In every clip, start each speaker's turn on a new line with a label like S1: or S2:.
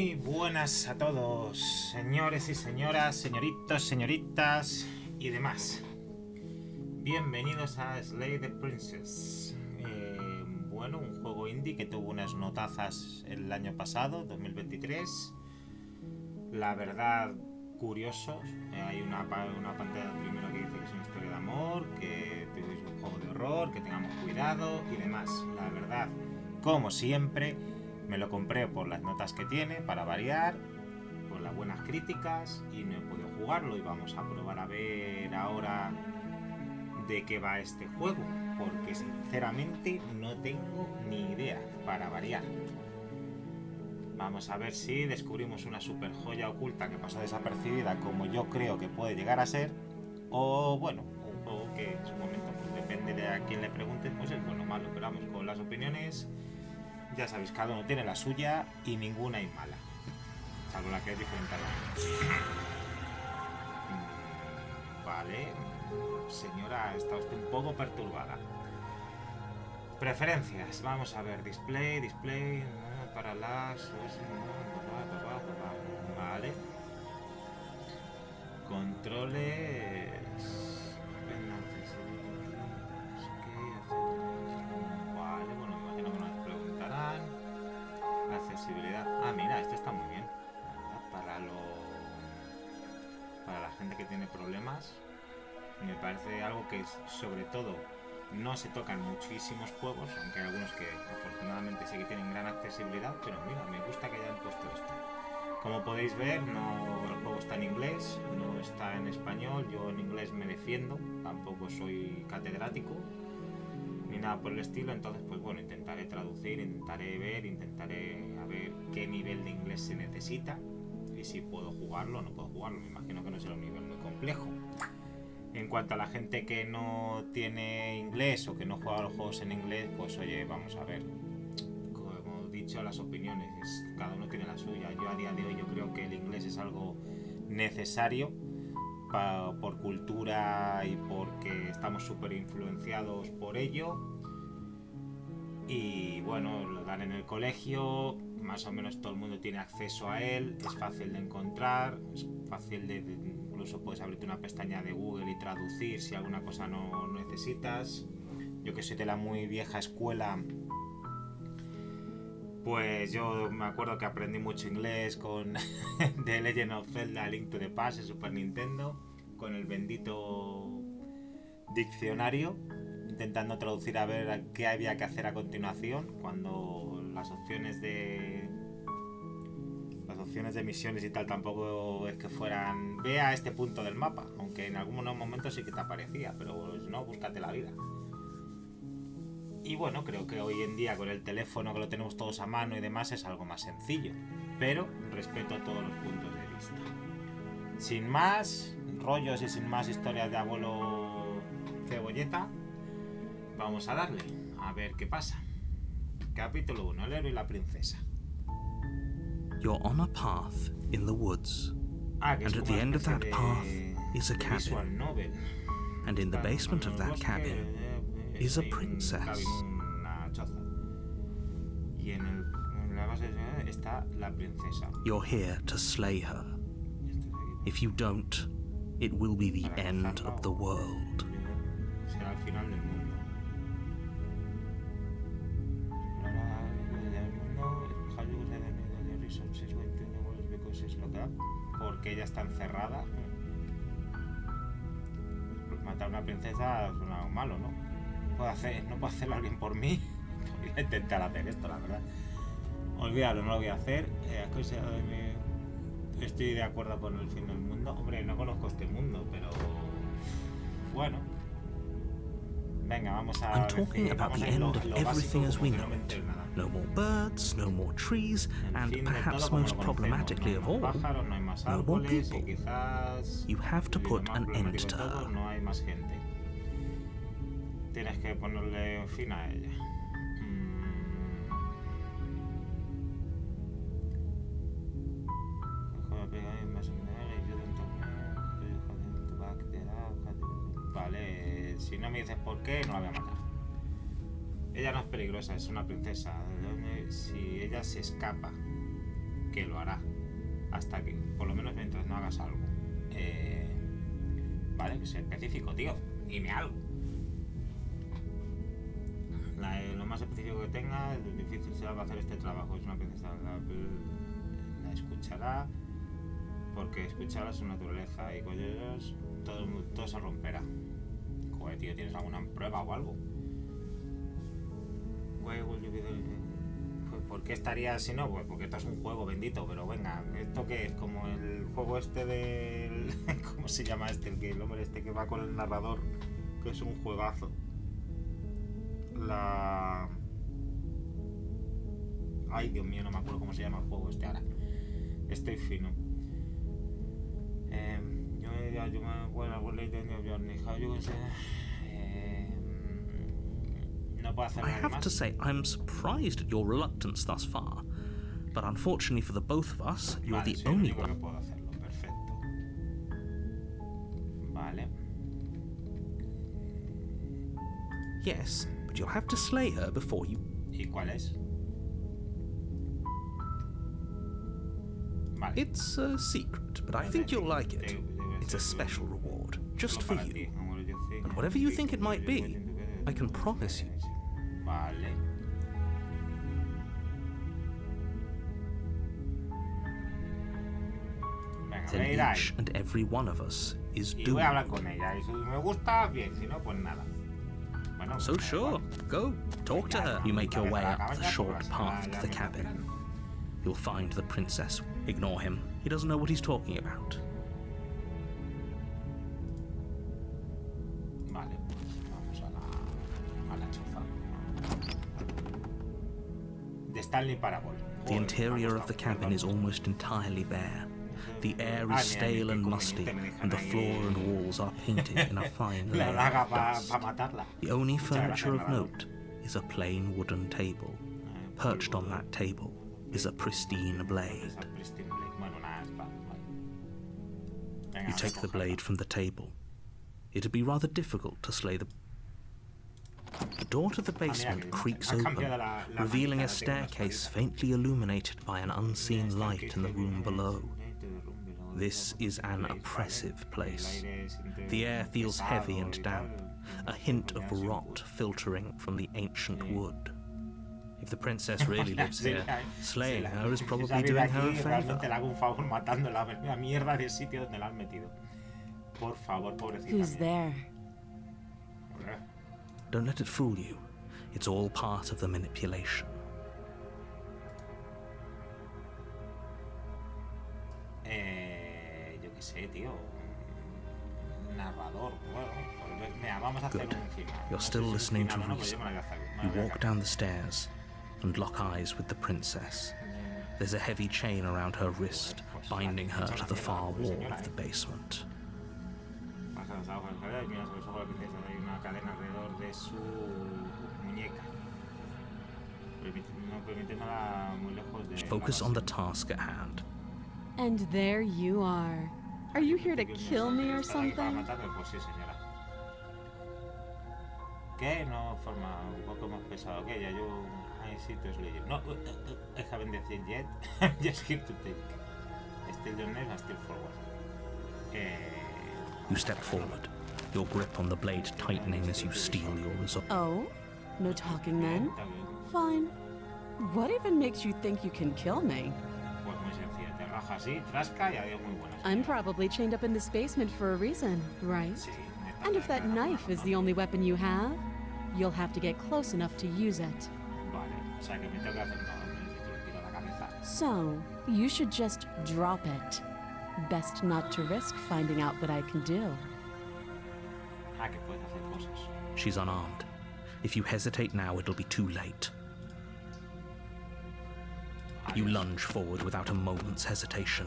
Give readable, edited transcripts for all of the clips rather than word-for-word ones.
S1: Muy buenas a todos, señores y señoras, señoritos, señoritas y demás. Bienvenidos a Slay the Princess. Bueno, un juego indie que tuvo unas notazas el año pasado, 2023. La verdad, curioso. Hay una pantalla primero que dice que es una historia de amor, que es un juego de horror, que tengamos cuidado y demás. La verdad, como siempre, me lo compré por las notas que tiene, para variar, por las buenas críticas, y no he podido jugarlo. Y vamos a probar a ver ahora de qué va este juego, porque sinceramente no tengo ni idea, para variar. Vamos a ver si descubrimos una super joya oculta que pasó desapercibida, como yo creo que puede llegar a ser, o bueno, un juego que en su momento, pues depende de a quién le preguntes, pues es bueno o malo. Pero vamos, con las opiniones, ya sabéis, cada uno tiene la suya y ninguna es mala, salvo la que es diferente a la otra. Vale, señora, está usted un poco perturbada. Preferencias, vamos a ver, display, para las... Vale. Controles... Vale, bueno, me imagino que nos preguntarán. Accesibilidad. Ah, mira, esto está muy bien. Para la gente que tiene problemas, me parece algo que sobre todo no se tocan muchísimos juegos, aunque hay algunos que afortunadamente sí que tienen gran accesibilidad, pero mira, me gusta que hayan puesto esto. Como podéis ver, no, el juego está en inglés, no está en español. Yo en inglés me defiendo, tampoco soy catedrático ni nada por el estilo, entonces pues bueno, intentaré traducir, intentaré ver a ver qué nivel de inglés se necesita y si puedo jugarlo o no puedo jugarlo. Me imagino que no será un nivel muy complejo. En cuanto a la gente que no tiene inglés o que no juega los juegos en inglés, pues oye, vamos a ver. Como he dicho, las opiniones, cada uno tiene la suya. Yo a día de hoy yo creo que el inglés es algo necesario por cultura y porque estamos súper influenciados por ello. Y bueno, lo dan en el colegio, más o menos todo el mundo tiene acceso a él, es fácil de encontrar, es fácil de incluso puedes abrirte una pestaña de Google y traducir si alguna cosa no necesitas. Yo que soy de la muy vieja escuela, pues yo me acuerdo que aprendí mucho inglés con The Legend of Zelda Link to the Past en Super Nintendo, con el bendito diccionario, intentando traducir a ver qué había que hacer a continuación, cuando las opciones de misiones y tal tampoco es que fueran ve a este punto del mapa, aunque en algunos momentos sí que te aparecía, pero si no, búscate la vida. Y bueno, creo que hoy en día con el teléfono, que lo tenemos todos a mano y demás, es algo más sencillo, pero respeto todos los puntos de vista. Sin más rollos y sin más historias de abuelo cebolleta, vamos a darle, a ver qué pasa. Capítulo 1, el héroe y la princesa.
S2: You're on a path in the woods, and at the end of that path is a cabin, and in the basement of that cabin is a princess.
S1: Y en la base está la princesa.
S2: You're here to slay her. If you don't, it will be the end of the world.
S1: Será el final del mundo. Porque ella está encerrada. Matar a una princesa suena algo malo, ¿no? No puedo hacerlo alguien por mí. Voy a intentar hacer esto, la verdad. Olvídalo, no lo voy a hacer. Estoy de acuerdo con el fin del mundo. Hombre, no conozco este mundo, pero bueno. Venga, vamos a...
S2: I'm talking about the end of everything as we know it. No more birds, no more trees, and perhaps most problematically of all, no more people. You have to put an end to her.
S1: No hay más gente. Tienes que ponerle fin a ella. Vale, si no me dices por qué, no la voy a matar. Ella no es peligrosa, es una princesa. Si ella se escapa que lo hará. Hasta que, por lo menos mientras no hagas algo. Vale, que sea específico, tío. Dime algo. Lo más específico que tenga, lo difícil será hacer este trabajo. Es una princesa. La escuchará porque escuchará su naturaleza y con ellos todo se romperá. Joder, tío, ¿tienes alguna prueba o algo? ¿Por qué estaría así? No, pues porque esto es un juego bendito, pero venga, ¿esto qué es? Como el juego este del... ¿Cómo se llama este? El hombre este que va con el narrador, que es un juegazo. Ay, Dios mío, no me acuerdo cómo se llama el juego este ahora. Estoy fino. No puedo hacer
S2: I
S1: nada
S2: have
S1: más.
S2: to say, I'm surprised at your reluctance thus far. But unfortunately for the both of us, you're the only one.
S1: Que puedo hacerlo. Perfecto. Vale.
S2: Yes, but you'll have to slay her before you...
S1: ¿Y cuál es? Vale.
S2: It's a secret, but I think you'll like it. It's a special reward, just for you. And whatever you think it might be, I can promise you.
S1: Vale.
S2: Then each and every one of us is
S1: Y voy
S2: doomed.
S1: a hablar con ella. Y si me gusta, bien. Si no, pues nada. Bueno,
S2: So sure, go, talk to her. You make your way up the short path to the cabin. You'll find the princess. Ignore him. He doesn't know what he's talking about.
S1: Vale, pues vamos a la choza. De Stanley Parable.
S2: The interior of the cabin is almost entirely bare. The air is stale and musty, and the floor and walls are painted in a fine layer of dust. The only furniture of note is a plain wooden table. Perched on that table is a pristine blade. You take the blade from the table. It'd be rather difficult to slay the... The door to the basement creaks open, revealing a staircase faintly illuminated by an unseen light in the room below. This is an oppressive place. The air feels heavy and damp, a hint of rot filtering from the ancient wood. If the princess really lives here, slaying her is probably doing her a favor.
S3: Who's there?
S2: Don't let it fool you. It's all part of the manipulation.
S1: Yo qué sé, tío. Narrador. Bueno, mira, vamos a hacer
S2: Good.
S1: encima.
S2: You're still listening to reason. You walk down the stairs and lock eyes with the princess. There's a heavy chain around her wrist, binding her to the far wall of the basement. Focus on the task at hand.
S3: And there you are. Are you here to kill me or something?
S1: ¿Qué? No, forma un poco más pesado que ella. Yo hay sitios leyendo. No, I haven't decision yet. Just here to take. Still your name and still forward.
S2: You step forward, your grip on the blade tightening as you steel your resolve.
S3: Oh? No talking then? Fine. What even makes you think you can kill me?
S1: Pues muy sencillo. Te raja así, trasca y adiós muy buenas.
S3: I'm probably chained up in this basement for a reason, right?
S1: Sí,
S3: And if that knife is the only weapon you have, you'll have to get close enough to use it.
S1: Vale, o sea que me tengo que hacer un tiro a la cabeza.
S3: So, you should just drop it. Best not to risk finding out what I can do.
S1: Ah, que puedes hacer cosas.
S2: She's unarmed. If you hesitate now, it'll be too late. You lunge forward without a moment's hesitation.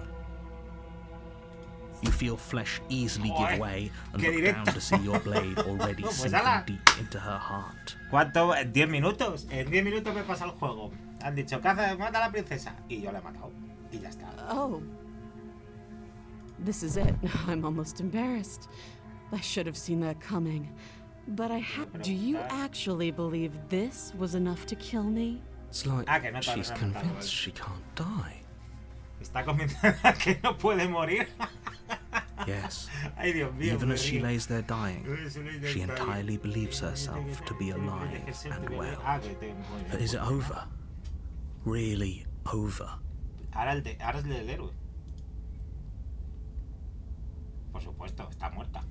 S2: You feel flesh easily give way and look down to see your blade already sinking deep into her heart.
S1: ¿Cuánto? ¿En 10 minutos? En 10 minutos me pasa el juego. Han dicho, caza, mata a la princesa. Y yo la he matado. Y ya está.
S3: Oh. This is it. I'm almost embarrassed. I should have seen that coming. But do you actually believe this was enough to kill me?
S2: It's like she's convinced she can't die.
S1: Está convencida que no puede morir.
S2: Yes.
S1: Ay, Dios mío,
S2: Even
S1: me
S2: as she
S1: río.
S2: lays there dying, she entirely believes herself to be alive and well. But is it over? Really over?
S1: Ahora es el del héroe. Por supuesto, está muerta.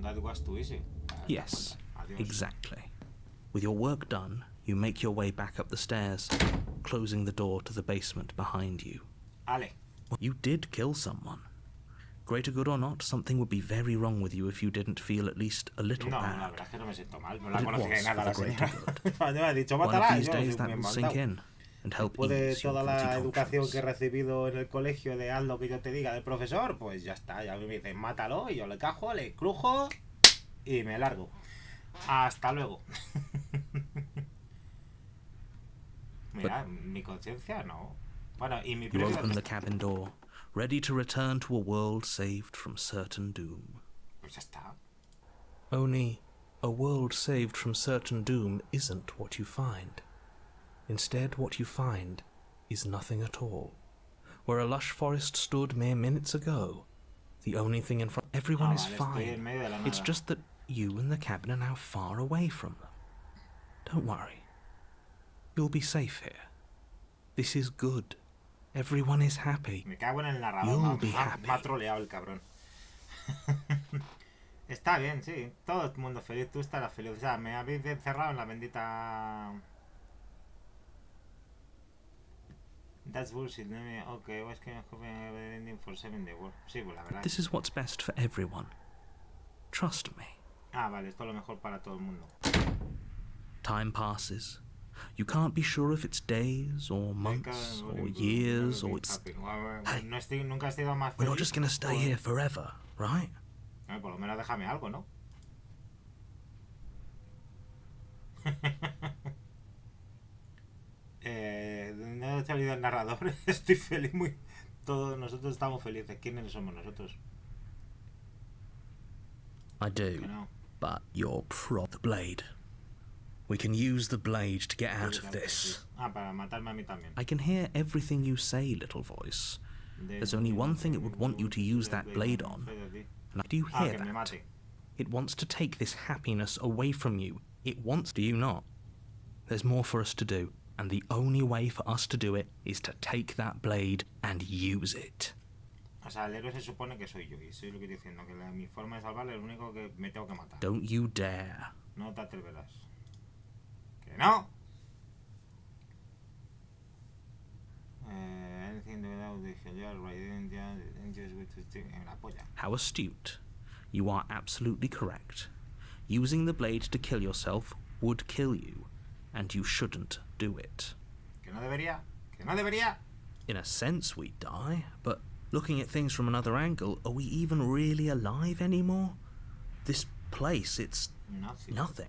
S1: That was too easy.
S2: Yes,
S1: Adiós.
S2: exactly. With your work done, you make your way back up the stairs, closing the door to the basement behind you.
S1: Ale.
S2: You did kill someone. Greater good or not, something would be very wrong with you if you didn't feel at least a little
S1: No,
S2: bad.
S1: la verdad es que no me siento mal. No la
S2: But it
S1: conocía de
S2: was
S1: nada
S2: for
S1: la
S2: the greater
S1: señora.
S2: good.
S1: Cuando me ha dicho,
S2: One
S1: mátala,
S2: of these
S1: yo
S2: days
S1: soy
S2: that
S1: muy
S2: will
S1: mandado.
S2: sink in and help
S1: Después de
S2: ease your
S1: toda la
S2: guilty
S1: educación que he
S2: conscience.
S1: recibido en el colegio de haz lo que yo te diga del profesor, pues ya está. Ya me dicen, mátalo, y yo le cajo, le crujo y me largo. Hasta luego. Mira, mi conciencia no. Bueno, y mi
S2: You
S1: premio...
S2: open the cabin door, ready to return to a world saved from certain doom.
S1: Pues ya está.
S2: Only, a world saved from certain doom isn't what you find. Instead, what you find is nothing at all. Where a lush forest stood mere minutes ago, the only thing in front... Everyone is
S1: Vale, estoy en
S2: fine.
S1: medio de la
S2: It's
S1: nada.
S2: just that you and the cabin are now far away from them. Don't worry. You'll be safe here. This is good. Everyone is happy.
S1: Me cago en el narrador.
S2: You'll be
S1: Me ha
S2: happy.
S1: troleado el cabrón. Está bien, sí. Todo el mundo feliz. Tú estarás feliz. O sea, me habéis encerrado en la bendita... That's bullshit. Okay, what's going to happen ending for 7 day world? Sí, pues la verdad.
S2: This is what's best for everyone. Trust me.
S1: Ah, vale. Esto es lo mejor para todo el mundo.
S2: Time passes. You can't be sure if it's days or months or years or it's... Hey,
S1: No estoy, nunca he sido más
S2: we're
S1: feliz.
S2: not just going to stay here forever, right?
S1: Por lo menos déjame algo, ¿no? No he salido el narrador. Estoy feliz, muy... Todos nosotros estamos felices. ¿Quiénes somos nosotros?
S2: I do,
S1: Que no.
S2: but you're the blade. We can use the blade to get out of this.
S1: Ah, para matarme a mí también.
S2: I can hear everything you say, little voice. There's only one thing it would want you to use that blade on. And do you
S1: Ah,
S2: hear
S1: que me
S2: that?
S1: mate.
S2: It wants to take this happiness away from you. It wants, do you not? There's more for us to do, and the only way for us to do it is to take that blade and use it.
S1: O sea, el héroe se supone que soy yo, y soy lo que estoy diciendo, que mi forma de salvarle es lo único que me tengo que matar.
S2: Don't you dare.
S1: No te atreverás. ¡Que no! Anything without the failure, right, just with the stick, en la polla.
S2: How astute. You are absolutely correct. Using the blade to kill yourself would kill you, and you shouldn't do it.
S1: Que no debería, que no debería.
S2: In a sense, we die, but looking at things from another angle, are we even really alive anymore? This place, it's nothing.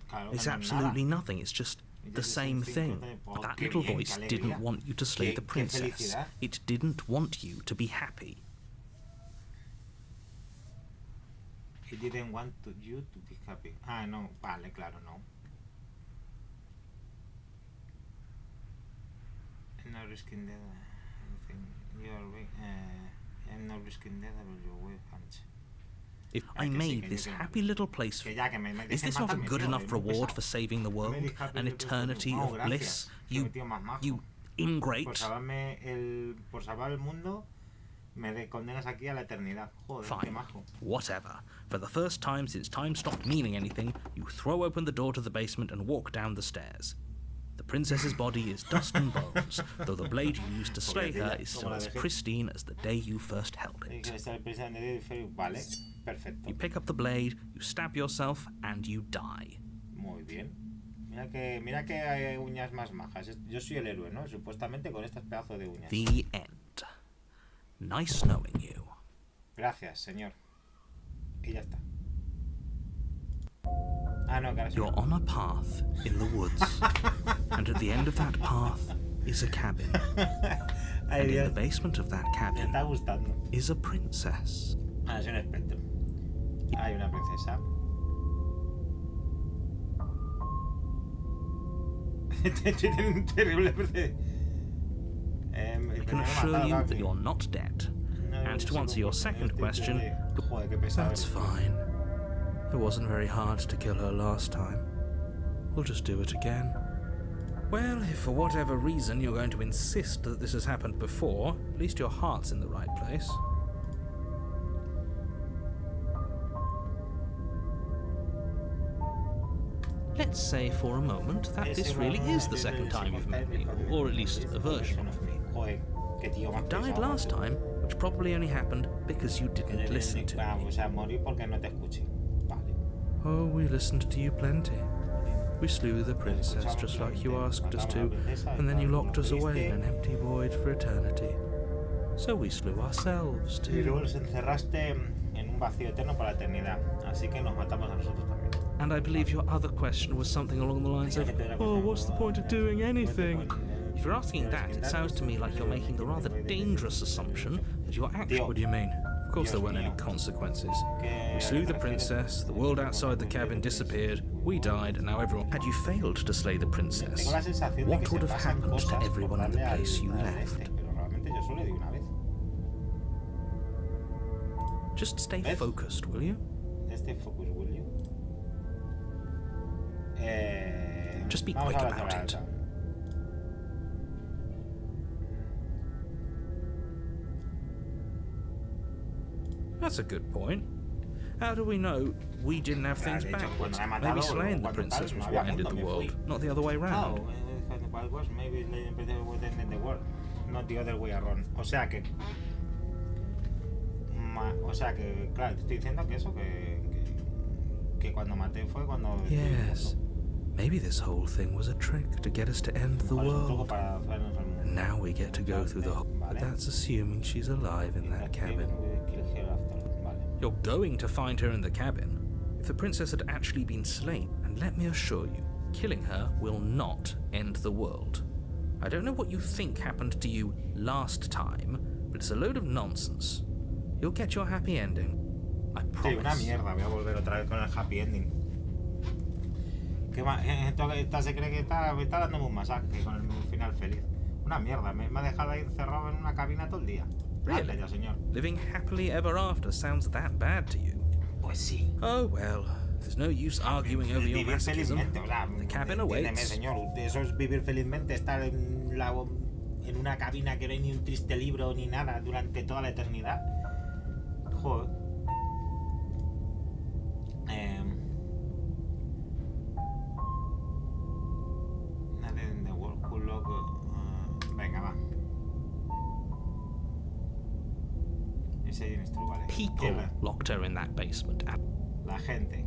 S1: Claro,
S2: It's
S1: no es
S2: absolutely
S1: nada.
S2: nothing. It's just the
S1: It's
S2: same
S1: just
S2: thing.
S1: something-
S2: But
S1: Oh,
S2: that
S1: qué
S2: little
S1: bien,
S2: voice
S1: qué
S2: didn't
S1: alegría.
S2: want you to slay
S1: Qué-
S2: the
S1: qué
S2: princess.
S1: felicidad.
S2: It didn't want you to be happy.
S1: He didn't want you to be happy. Ah, no, vale, claro, no. I'm not risking death. Anything. You are weak. I'm not risking death, but your way punch.
S2: If
S1: Ah,
S2: I
S1: que sí,
S2: made
S1: que
S2: this
S1: yo que-
S2: happy little place
S1: Que ya, que me
S2: is
S1: dejen
S2: this not a
S1: matarme,
S2: good
S1: tío,
S2: enough
S1: es muy
S2: reward
S1: pesado.
S2: for saving the world?
S1: Very happy
S2: An
S1: little
S2: eternity
S1: person.
S2: of
S1: Oh, gracias.
S2: bliss?
S1: Soy un tío más majo.
S2: You ingrate.
S1: Por salvar el mundo, me condenas aquí a la eternidad. Joder, qué
S2: Fine.
S1: majo.
S2: Whatever. For the first time since time stopped meaning anything, you throw open the door to the basement and walk down the stairs. The princess's body is dust and bones, though the blade you used to slay her is still as pristine as the day you first held it.
S1: Vale, perfecto.
S2: You pick up the blade, you stab yourself, and you die.
S1: Muy bien. Mira que hay uñas más majas. Yo soy el héroe, ¿no? Supuestamente con estas pedazos de uñas.
S2: The end. Nice knowing you.
S1: Gracias, señor. Y ya está. Ah, no, que ahora sí.
S2: You're on a path in the woods, and at the end of that path is a cabin.
S1: Ay,
S2: And in
S1: Dios.
S2: the basement of that
S1: Me
S2: cabin
S1: está gustando.
S2: is a princess.
S1: Ah, es un espectro. Hay una princesa.
S2: I can assure you that you're not dead. And to answer your second question, that's fine. It wasn't very hard to kill her last time. We'll just do it again. Well, if for whatever reason you're going to insist that this has happened before, at least your heart's in the right place. Let's say for a moment that this really is the second time you've met me, or at least a version of me. You died last time, which probably only happened because you didn't listen to me. Oh, we listened to you plenty. We slew the princess just like you asked us to, and then you locked us away in an empty void for eternity. So we slew ourselves too. And I believe your other question was something along the lines of, oh, what's the point of doing anything? If you're asking that, it sounds to me like you're making the rather dangerous assumption that you're actually... What do you mean? Of course there weren't any consequences. We slew the princess, the world outside the cabin disappeared, we died, and now everyone... Had you failed to slay the princess, what would have happened to everyone in the place you left? Just stay focused, will you? Just be quick about it. That's a good point. How do we know we didn't have things backwards? Maybe slaying the princess was what ended the world, not the other way round.
S1: Maybe the princess was the end of the world, not the other way around. O sea que, claro, te estoy diciendo que eso, que cuando maté fue cuando...
S2: Yes. Maybe this whole thing was a trick to get us to end the world. And now we get to go through the whole... But that's assuming she's alive in that cabin. You're going to find her in the cabin. If the princess had actually been slain, and let me assure you, killing her will not end the world. I don't know what you think happened to you last time, but it's a load of nonsense. You'll get your happy ending. I promise.
S1: Sí, una mierda, voy a volver otra vez con el happy ending. Esta se cree que me está dando un masaje con el final feliz. Una mierda, me ha dejado ahí encerrado en una cabina todo el día.
S2: Really?
S1: Ya, señor.
S2: Living happily ever after sounds that bad to you?
S1: Pues sí.
S2: Oh well, there's no use arguing over your masochism. The cabin awaits.
S1: Señor, eso es vivir felizmente, estar en una cabina que no hay ni un triste libro ni nada durante toda la eternidad. Joder. Venga, va.
S2: People locked her in that basement.
S1: La gente.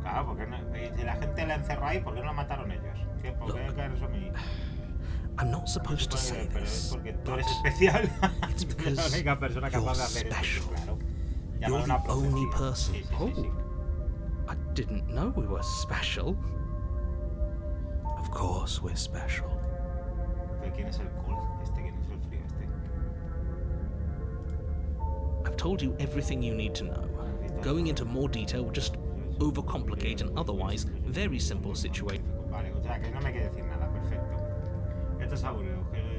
S1: Claro, porque no, si la gente la encerró ahí, ¿por qué no la mataron ellos? ¿Por qué eso me...
S2: I'm not supposed to say
S1: pero
S2: this,
S1: es porque tú eres especial.
S2: It's because
S1: la única persona capaz de hacer
S2: special.
S1: Claro.
S2: You're the only person.
S1: Sí.
S2: I didn't know we were special. Of course we're special.
S1: ¿Pero quién es el cold? ¿Quién es el frío?
S2: I've told you everything you need to know. Going into more detail would just overcomplicate an otherwise very simple situation.
S1: Vale, o sea que no me quiere decir nada, perfecto. Esto es aburrido, que no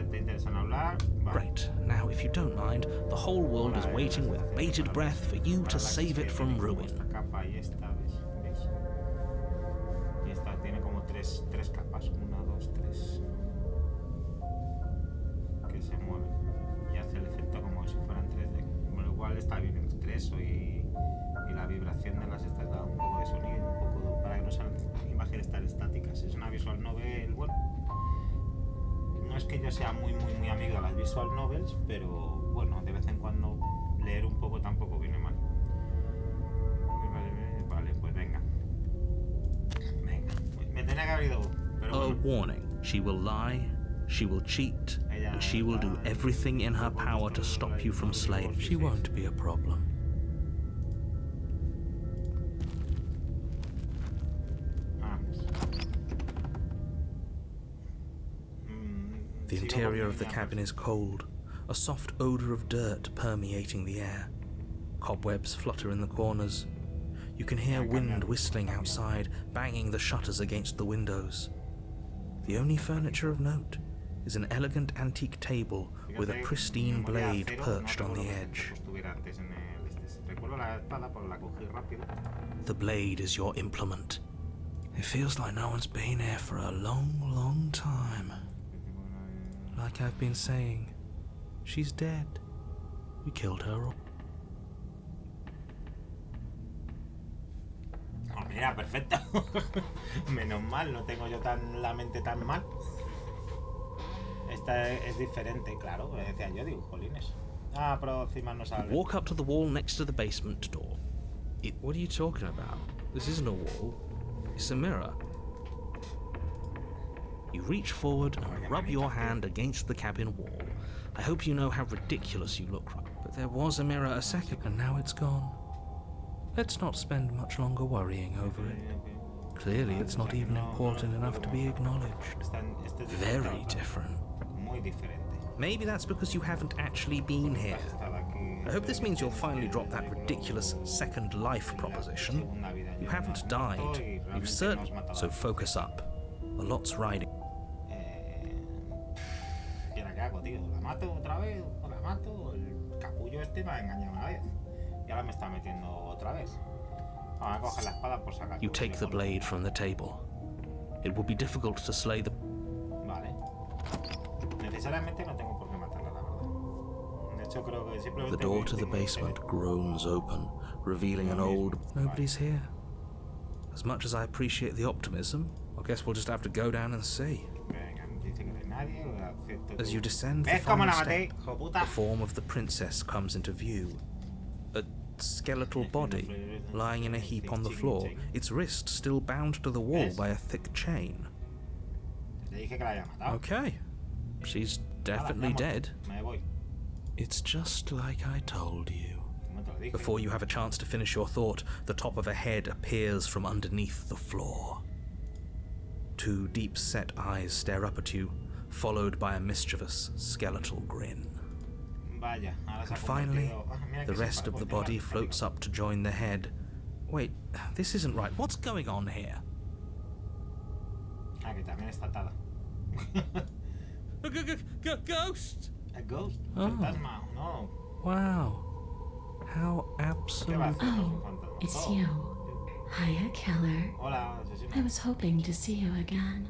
S1: te interesan hablar. Vale.
S2: Great. Now, if you don't mind, the whole world is waiting with bated breath for you to save it from ruin.
S1: Capa y esta, ¿ves? Y esta tiene como tres capas, 1, 2, 3, que se mueven y hace el efecto como si fueran 3D. Con lo cual está bien el estreso y la vibración de las estas da un poco de sonido, un poco para que no sean imágenes tan estáticas. Es una visual novel, bueno, no es que yo sea muy amigo de las visual novels, pero bueno, de vez en cuando leer un poco tampoco viene mal. Vale, pues venga, me tenía que haber ido, pero
S2: A warning, she will lie, she will cheat, and she will do everything in her power to stop you from slaying. She won't be a problem. The interior of the cabin is cold, a soft odor of dirt permeating the air. Cobwebs flutter in the corners. You can hear wind whistling outside, banging the shutters against the windows. The only furniture of note is an elegant antique table with a pristine blade perched on the edge. The blade is your implement. It feels like no one's been here for a long, long time. Like I've been saying, she's dead. We killed her all.
S1: Oh, mira, perfecto. Menos mal, no tengo yo la mente tan mal. Esta es diferente, claro. Me decía yo, digo, jolines. Ah, pero encima no sale.
S2: Walk up to the wall next to the basement door. What are you talking about? This isn't a wall. It's a mirror. You reach forward and rub your hand against the cabin wall. I hope you know how ridiculous you look. But there was a mirror a second, and now it's gone. Let's not spend much longer worrying over it. Clearly, it's not even important enough to be acknowledged. Very different. Maybe that's because you haven't actually been here. I hope this means you'll finally drop that ridiculous second life proposition. You haven't died. You certainly... So focus up. A lot's riding.
S1: ¿Y ahora qué hago, tío? ¿La mato otra vez? ¿O la mato? El capullo este me ha engañado una vez. Y ahora me está metiendo otra vez. Ahora coge la espada por sacar.
S2: You take the blade from the table. It will be difficult to slay the...
S1: Vale. Necesariamente no tengo por qué matarla, la verdad. De hecho, creo que simplemente...
S2: The door to the basement groans open, revealing an old... Nobody's here. As much as I appreciate the optimism, I guess we'll just have to go down and see. As you descend the final step, the form of the princess comes into view. A skeletal body lying in a heap on the floor, its wrist still bound to the wall by a thick chain. Okay, she's definitely dead. It's just like I told you. Before you have a chance to finish your thought, the top of a head appears from underneath the floor. Two deep-set eyes stare up at you, followed by a mischievous skeletal grin. And finally, the rest of the body floats up to join the head. Wait, this isn't right. What's going on here?
S1: Ah, que también está atada.
S2: A ghost!
S1: A ghost?
S2: Oh.
S1: Fantasma? No.
S2: Wow. How absolute...
S3: Oh, it's you. Hiya, Keller.
S1: Hola, asesino.
S3: I was hoping to see you again.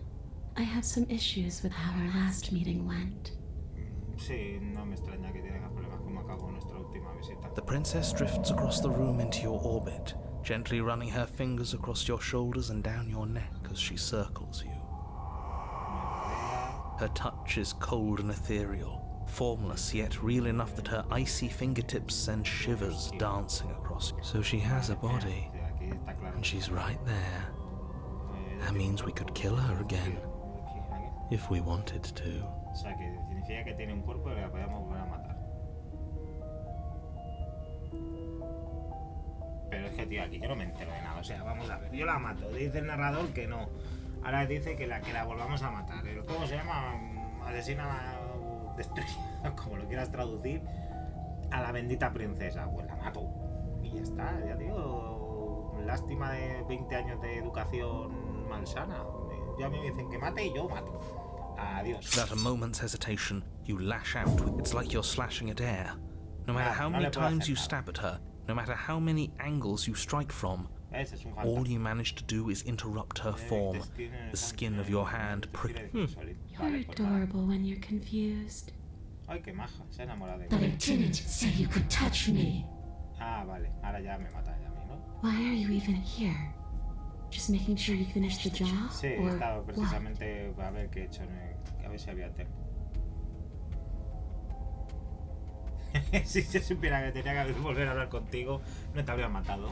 S3: I have some issues with how our last meeting went.
S1: Sí, no me extraña que tengas problemas como acabó nuestra última visita.
S2: The princess drifts across the room into your orbit, gently running her fingers across your shoulders and down your neck as she circles you. Her touch is cold and ethereal, formless yet real enough that her icy fingertips send shivers dancing across you. So she has a body, and she's right there. That means we could kill her again, if we wanted to.
S1: O sea, que significa que tiene un cuerpo y la podemos volver a matar. Pero es que, tío, aquí yo no me entero de nada. O sea, vamos a ver, yo la mato. Dice el narrador que no. Ahora dice que la volvamos a matar. El juego se llama Asesina Destruida, como lo quieras traducir, a la bendita princesa. Pues la mato. Y ya está, ya digo. Lástima de 20 años de educación malsana. Ya me dicen que mate y yo mato. Adiós.
S2: Without a moment's hesitation, you lash out. It's like you're slashing at air. No matter how many times you stab at her, no matter how many angles you strike from, all you manage to do is interrupt her form. The skin of your hand prickles.
S3: You're adorable when you're confused.
S1: Ay, qué maja, se ha enamorado de
S3: But I
S1: mí.
S3: didn't say you could touch me.
S1: Ah, vale, ahora ya me mata ya a mí, ¿no?
S3: Why are you even here? Just making sure you finish the job?
S1: Sí,
S3: or
S1: estaba
S3: what?
S1: precisamente a ver qué he hecho, a ver si había tiempo. Si se supiera que tenía que volver a hablar contigo, no te habría matado.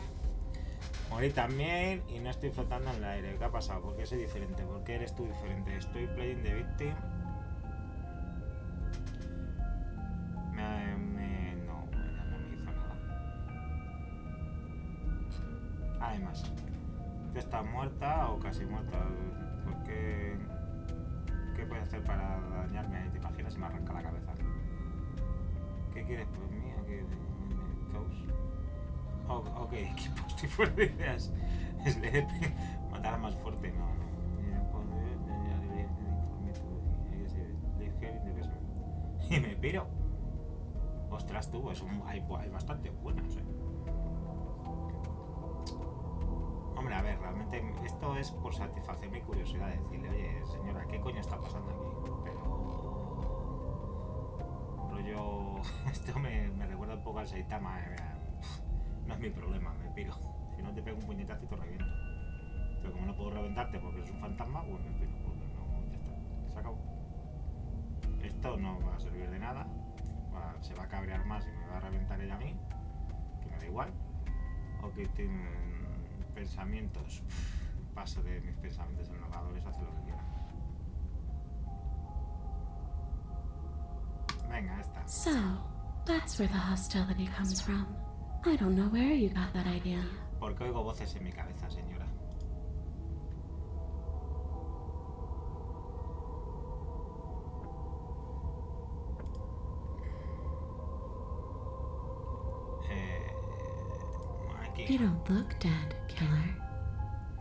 S1: Morí también y no estoy flotando en el aire. ¿Qué ha pasado? ¿Por qué soy diferente? ¿Por qué eres tú diferente? Estoy playing the victim. No me hizo nada. Además, tú estás muerta o casi muerta. ¿Por qué? ¿Qué puedes hacer para dañarme? ¿Te imaginas si me arranca la cabeza? ¿Qué quieres por mí? Ok, equipo, estoy fuera de ideas. Es matar más fuerte, no. y me piro. Ostras tú, hay bastante buenas, Hombre, a ver, realmente esto es por satisfacer mi curiosidad, decirle, oye, señora, ¿qué coño está pasando aquí? Pero... rollo... esto me recuerda un poco al Saitama, no es mi problema, me piro. Si no te pego un puñetazo y te reviento. Pero como no puedo reventarte porque es un fantasma, pues me piro, porque no, ya está, se acabó. Esto no va a servir de nada, se va a cabrear más y me va a reventar ella a mí, que me da igual. O que tiene pensamientos, paso de mis pensamientos en navegadores, hace lo que quiera. Venga, esta.
S4: So, that's where the hostility comes from. I don't know where you got that idea.
S1: Porque oigo voces en mi cabeza, señora.
S4: You don't look dead, killer.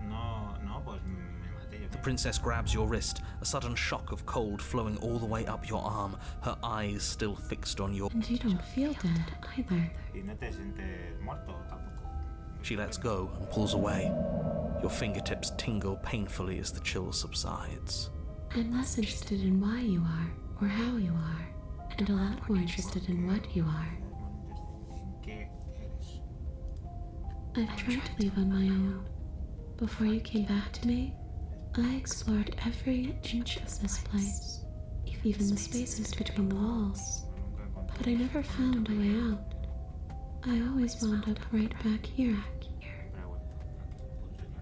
S1: No, pues me maté yo.
S2: The princess grabs your wrist, a sudden shock of cold flowing all the way up your arm, her eyes still fixed on your...
S4: And you don't feel dead either.
S1: Y no te sientes muerto tampoco.
S2: She lets go and pulls away. Your fingertips tingle painfully as the chill subsides.
S4: I'm less interested in why you are, or how you are, and a lot more interested in what you are. I've tried to leave on my own. Before you came back to me, I explored every inch of this place, even the spaces between the walls. But I never found a way out. I always wound up right back here.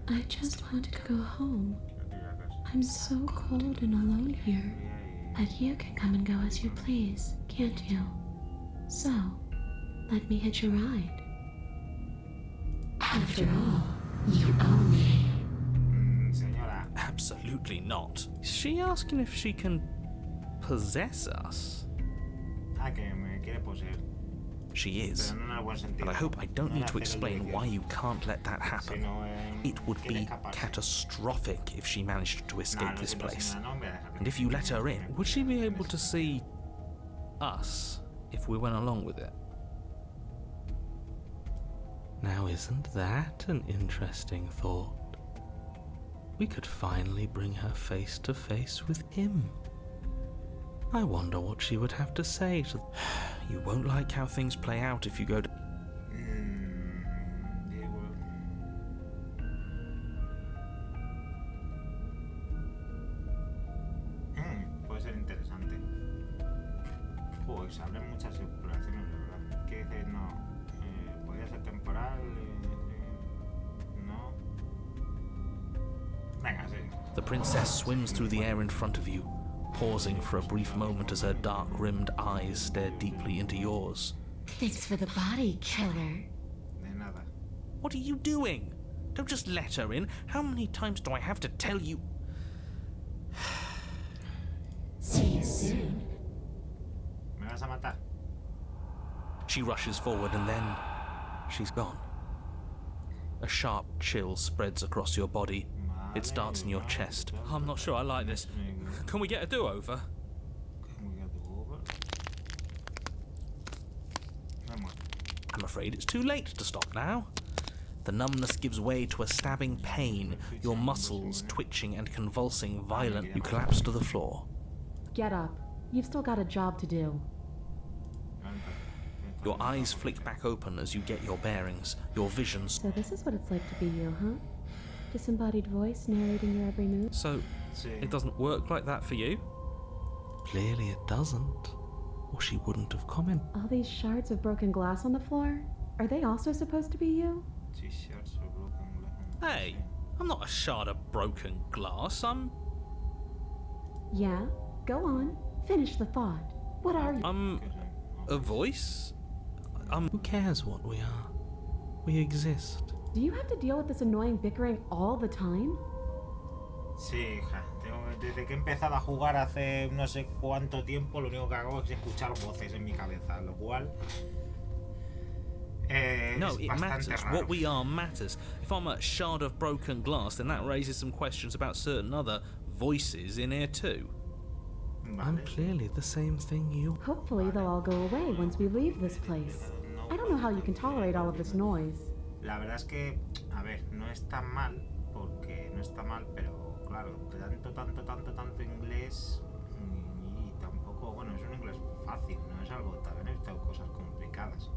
S4: I just want to go home. I'm so cold and alone here. And you can come and go as you please, can't you? So, let me hitch a ride. After all, you own me.
S1: Señora.
S2: Absolutely not. Is she asking if she can possess us?
S1: Que me quiere poseer.
S2: She is.
S1: Pero no en el buen sentido.
S2: But I hope I don't
S1: No
S2: need
S1: en
S2: to
S1: hacer el
S2: explain
S1: delicioso,
S2: why you can't let that happen.
S1: sino en
S2: It would
S1: quiere
S2: be
S1: escaparse.
S2: catastrophic if she managed to
S1: No,
S2: escape
S1: lo
S2: this
S1: siento,
S2: place.
S1: señora, no me voy a dejar que
S2: And if
S1: me
S2: you let her in,
S1: me-
S2: would she be able to see us if we went along with it? Now, isn't that an interesting thought? We could finally bring her face to face with him. I wonder what she would have to say to... You won't like how things play out if you go to...
S1: Digo, puede ser interesante. Se abren muchas exploraciones, de verdad. ¿Qué dices? No. Podría ser temporal. No. Venga, sí.
S2: The princess swims through the air in front of you, pausing for a brief moment as her dark-rimmed eyes stare deeply into yours.
S4: Thanks for the body, killer.
S1: De nada.
S2: What are you doing? Don't just let her in. How many times do I have to tell you?
S4: See you soon.
S1: ¿Me vas a matar?
S2: She rushes forward and then she's gone. A sharp chill spreads across your body. It starts in your chest. I'm not sure I like this. Can we get a do-over? I'm afraid it's too late to stop now. The numbness gives way to a stabbing pain, your muscles twitching and convulsing violently. You collapse to the floor.
S3: Get up. You've still got a job to do.
S2: Your eyes flick back open as you get your bearings, your visions.
S3: So this is what it's like to be you, huh? Disembodied voice narrating your every move?
S2: So, it doesn't work like that for you? Clearly it doesn't, or she wouldn't have commented.
S3: All these shards of broken glass on the floor? Are they also supposed to be you?
S2: Hey, I'm not a shard of broken glass, I'm
S3: Yeah? Go on. Finish the thought. What are you?
S2: a voice? Who cares what we are? We exist.
S3: Do you have to deal with this annoying bickering all the time?
S1: Sí, hija. Desde que he empezado a jugar hace no sé cuánto tiempo, lo único que hago es escuchar voces en mi cabeza, lo cual
S2: No,
S1: es
S2: it
S1: bastante
S2: matters.
S1: raro.
S2: What we are matters. If I'm a shard of broken glass, then that raises some questions about certain other voices in here too. I'm clearly the same thing you...
S3: Hopefully they'll all go away once we leave this place. I don't know how you can tolerate all of this noise.
S1: La verdad es que, a ver, no está mal, porque no está mal, pero claro, tanto inglés y tampoco, bueno, es un inglés fácil, no es algo, también he visto cosas complicadas.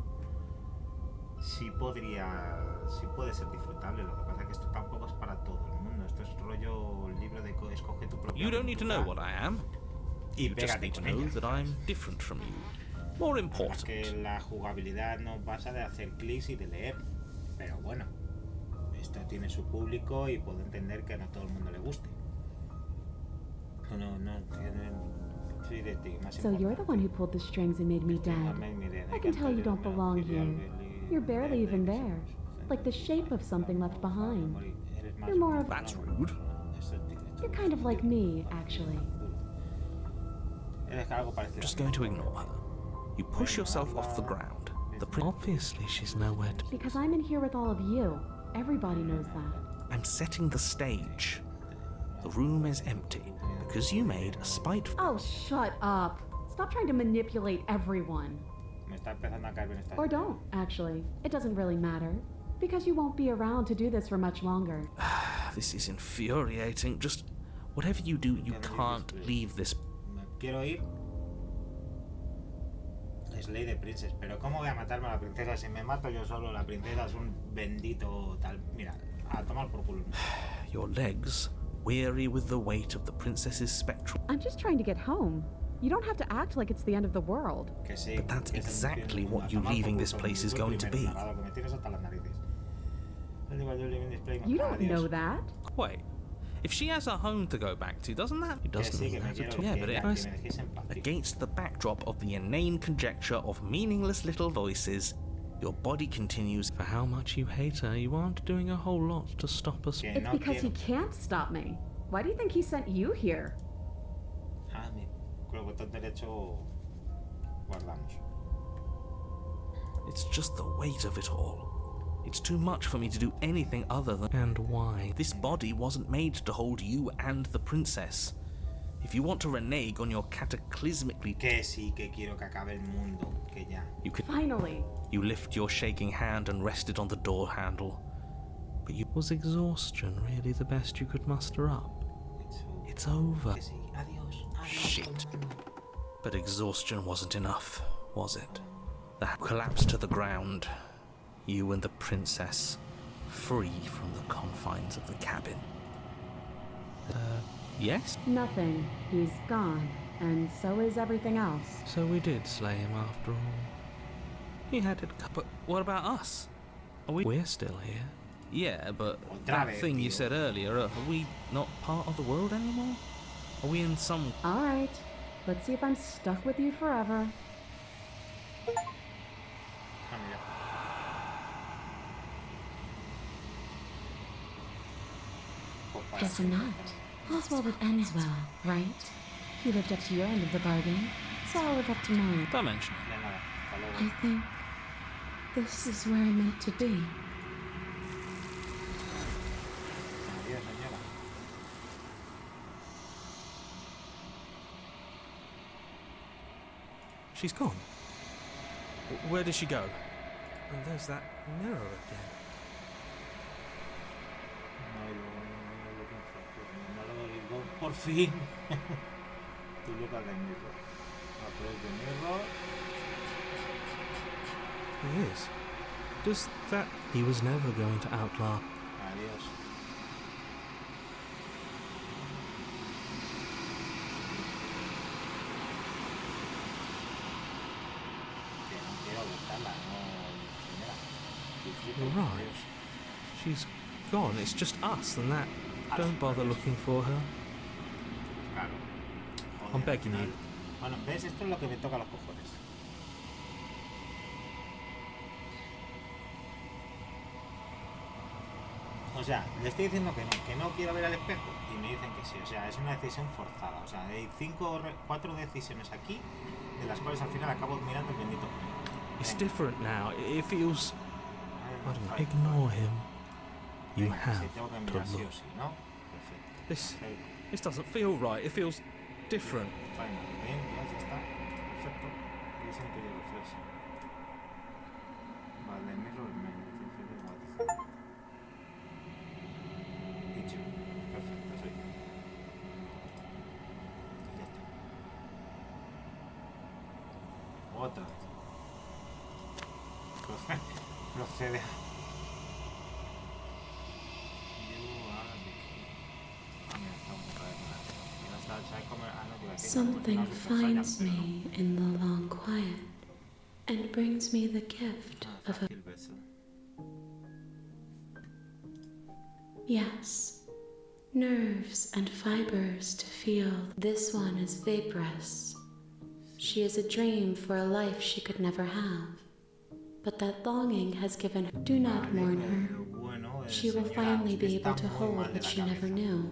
S1: Sí puede ser disfrutable, lo que pasa es que esto tampoco es para todo el mundo, esto es rollo libro de escoge tu propia
S2: You don't need to know what I am.
S1: y
S2: You just
S1: pégate
S2: need to
S1: con
S2: know
S1: ella.
S2: that I'm different from you. More
S1: Es
S2: important.
S1: que la jugabilidad no pasa de hacer clics y de leer, pero bueno, esto tiene su público y puedo entender que no a todo el mundo le guste.
S3: So you're the one who pulled the strings and made me dead. I can tell you don't belong here. You're barely even there. Like the shape of something left behind. You're more of...
S2: That's rude.
S3: You're kind of like me, actually.
S2: Just going to ignore her. You push yourself off the ground. Obviously, she's nowhere to...
S3: Because I'm in here with all of you. Everybody knows that.
S2: I'm setting the stage. The room is empty because you made a spiteful...
S3: Oh, shut up. Stop trying to manipulate everyone. Or don't, actually. It doesn't really matter. Because you won't be around to do this for much longer.
S2: This is infuriating. Just whatever you do, you can't leave this...
S1: Quiero ir. Es ley de princess, pero ¿cómo voy a matarme a la princesa? Si me mato yo solo, la princesa es un bendito tal... Mira, a tomar por culo.
S2: Your legs, weary with the weight of the princess's spectral...
S3: I'm just trying to get home. You don't have to act like it's the end of the world.
S1: Que sí,
S2: But that's
S1: que es el
S2: exactly
S1: infierno.
S2: what you
S1: A tomar
S2: leaving
S1: por
S2: this
S1: culo,
S2: place is
S1: tú
S2: going to
S1: primero,
S2: be.
S1: tarado, que me tienes hasta las narices.
S3: You don't know that.
S2: Wait, if she has a home to go back to, doesn't that... It doesn't
S1: sí,
S2: mean
S1: que me
S2: that at
S1: quiero
S2: all. Yeah,
S1: ir,
S2: but
S1: que
S2: it
S1: me
S2: is
S1: dejéis en paz, tío.
S2: against the backdrop of the inane conjecture of meaningless little voices. Your body continues. For how much you hate her, you aren't doing a whole lot to stop us.
S1: Que
S3: It's
S1: no
S3: because he
S1: quiero.
S3: can't stop me. Why do you think he sent you here?
S1: Con el botón derecho guardamos.
S2: It's just the weight of it all. It's too much for me to do anything other than... And why? This body wasn't made to hold you and the princess. If you want to renege on your cataclysmically...
S1: Que sí, que quiero que acabe el mundo, que ya.
S2: You could...
S3: Finally.
S2: You lift your shaking hand and rest it on the door handle. But you... Was exhaustion really the best you could muster up? It's over.
S1: Que sí, adiós.
S2: Shit. But exhaustion wasn't enough, was it? The collapse to the ground. You and the princess, free from the confines of the cabin. Yes?
S3: Nothing. He's gone. And so is everything else.
S2: So we did slay him after all. He had it. But what about us? We're still here. Yeah, but that thing you said earlier, are we not part of the world anymore? Are we in some...
S3: All right. Let's see if I'm stuck with you forever.
S4: Guess I'm not. All's well that ends well, right? You lived up to your end of the bargain, so I'll live up to mine.
S2: dimension?
S4: I think this is where I'm meant to be.
S1: Adiós, señora.
S2: She's gone. Where did she go? And there's that mirror again.
S1: Por fin. Tú look at the mirror. Approach the mirror.
S2: He is. Does that... He was never going to outlast...
S1: Adiós. Que no quiero buscarla, no, señora.
S2: You're right. She's gone. It's just us and that. Don't bother looking for her.
S1: Claro. Joder,
S2: I'm begging
S1: al final-
S2: you.
S1: Bueno, ¿ves? Esto es lo que me toca los cojones. O sea, le estoy diciendo que no quiero ver al espejo y me dicen que sí. O sea, es una decisión forzada. O sea, hay 4 decisiones aquí, de las cuales al final acabo mirando el bendito espejo.
S2: It's different now. It feels... I don't know.
S1: Vale.
S2: Ignore him. You
S1: Venga,
S2: have
S1: sí, tengo que
S2: to
S1: mirar sí
S2: look.
S1: o sí, ¿no? Perfecto.
S2: This...
S1: Perfecto.
S2: This doesn't feel right. It feels... different.
S1: Final. Bien, ya está. Perfecto. Listen to your reflection. Vale, mirror man. Dicho. Perfecto, soy yo. Ya está. Otra. Procede.
S4: Something finds me in the long quiet and brings me the gift of a... Yes, nerves and fibers to feel. This one is vaporous. She is a dream for a life she could never have. But that longing has given her... Do not mourn her. She will finally be able to hold what she never knew.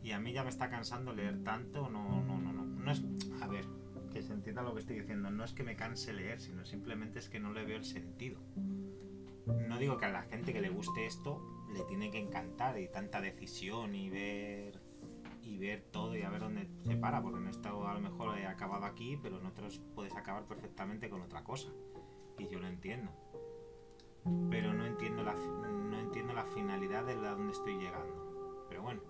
S1: Y a mí ya me está cansando leer tanto, no es, a ver, que se entienda lo que estoy diciendo, no es que me canse leer, sino simplemente es que no le veo el sentido. No digo que a la gente que le guste esto le tiene que encantar y tanta decisión y ver todo y a ver dónde se para, porque en esto a lo mejor he acabado aquí, pero en otros puedes acabar perfectamente con otra cosa, y yo lo entiendo. Pero no entiendo la finalidad de dónde estoy llegando. Pero bueno.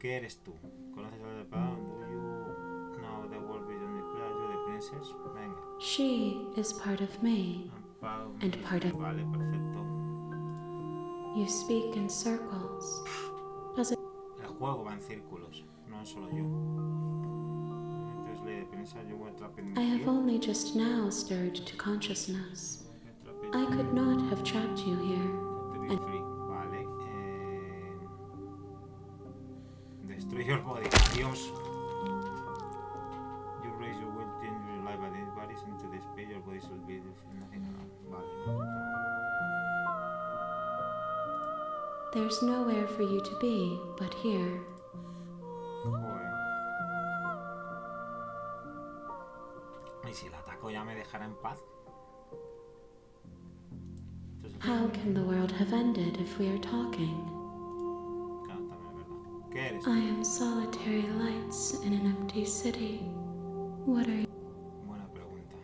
S1: ¿Qué eres tú? ¿Conoces a the pound? Do you know the world beyond the pleasure, the princess? Venga.
S4: She is part of me, and part of...
S1: Vale, perfecto.
S4: You speak in circles. Does it...
S1: El juego va en círculos, no solo yo. Entonces le piensa yo voy a trap in
S4: I have only just now stirred to consciousness. I could not have trapped you here. And...
S1: Vale. Destroy your body. Adiós. You raise your will, change your life, but it varies into the space. Your body should be nothing. Vale.
S4: There's nowhere for you to be but here.
S1: Joder. ¿Y si la ataco ya me dejará en paz?
S4: How can the world have ended if we are talking?
S1: Claro, también es verdad. ¿Qué eres?
S4: I am solitary lights in an empty city. What are you?
S1: Buena pregunta.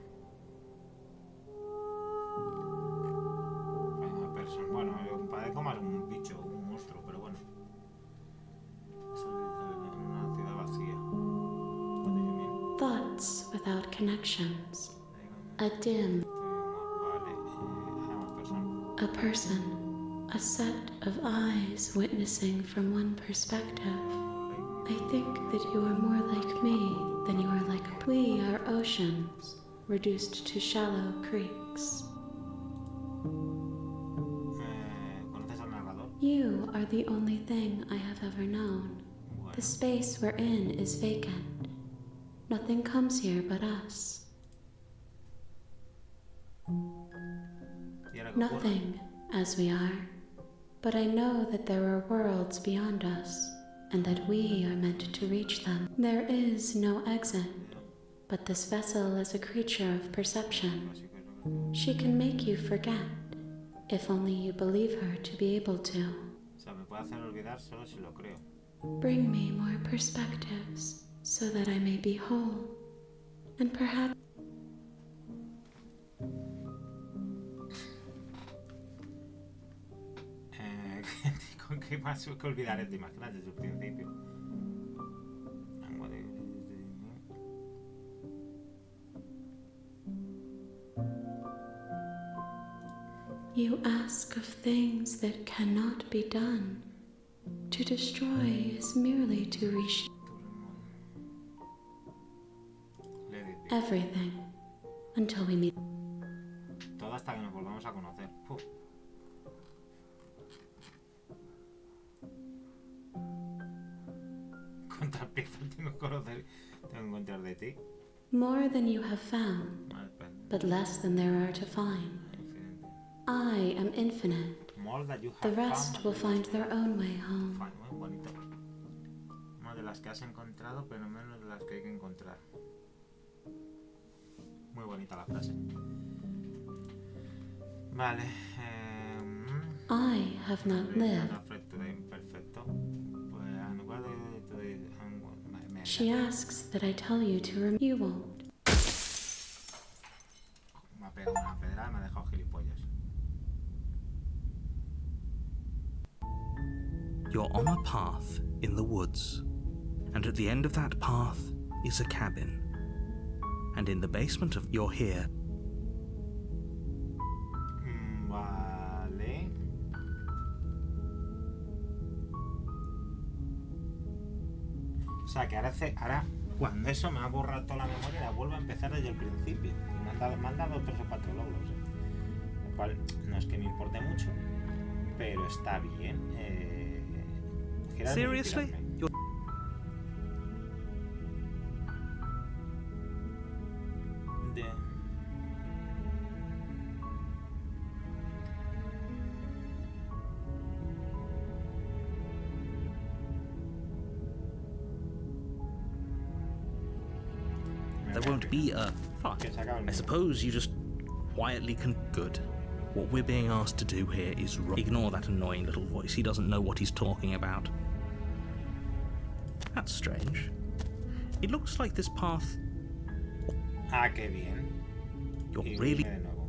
S1: Bueno, parezco más un bicho, un monstruo, pero bueno. Una ciudad vacía. What do you mean?
S4: Thoughts without connections. A dim. A person, a set of eyes witnessing from one perspective. I think that you are more like me than you are like... We are oceans, reduced to shallow creeks.
S1: ¿Conoces al narrador?
S4: You are the only thing I have ever known. The space we're in is vacant. Nothing comes here but us. Nothing, as we are, but I know that there are worlds beyond us, and that we are meant to reach them. There is no exit, but this vessel is a creature of perception. She can make you forget, if only you believe her to be able to.
S1: Me puede hacer olvidar solo si lo creo.
S4: Bring me more perspectives, so that I may be whole, and perhaps...
S1: ¿Con qué más que olvidaré? ¿Te imaginas desde el principio?
S4: You ask of things that cannot be done. To destroy is merely to reshape everything until we meet.
S1: Todo hasta que nos volvamos a conocer. Puf. ¿Cuántas piezas tengo que encontrar de ti?
S4: More than you have found, but less than there are to find. I am infinite. The rest will find their own way home.
S1: Muy bonito. Más de las que has encontrado, pero menos de las que hay que encontrar. Muy bonita la frase. Vale.
S4: I have not lived.
S1: Perfecto. Pues
S4: She asks that I tell you to remember. You won't.
S1: Me ha pegado una pedrada y me ha dejado gilipollas.
S2: You're on a path in the woods, and at the end of that path is a cabin. And in the basement of you're here.
S1: Vale. O sea que ahora cuando eso me ha borrado toda la memoria, la vuelvo a empezar desde el principio. Y me han dado 3 o 4 logros. Lo cual no es que me importe mucho, pero está bien.
S2: Seriously? There won't be a fuck. I suppose you just quietly can. Good. What we're being asked to do here is ignore that annoying little voice. He doesn't know what he's talking about. That's strange. It looks like this path.
S1: Ah, qué bien.
S2: You're
S1: Y
S2: really.
S1: de nuevo.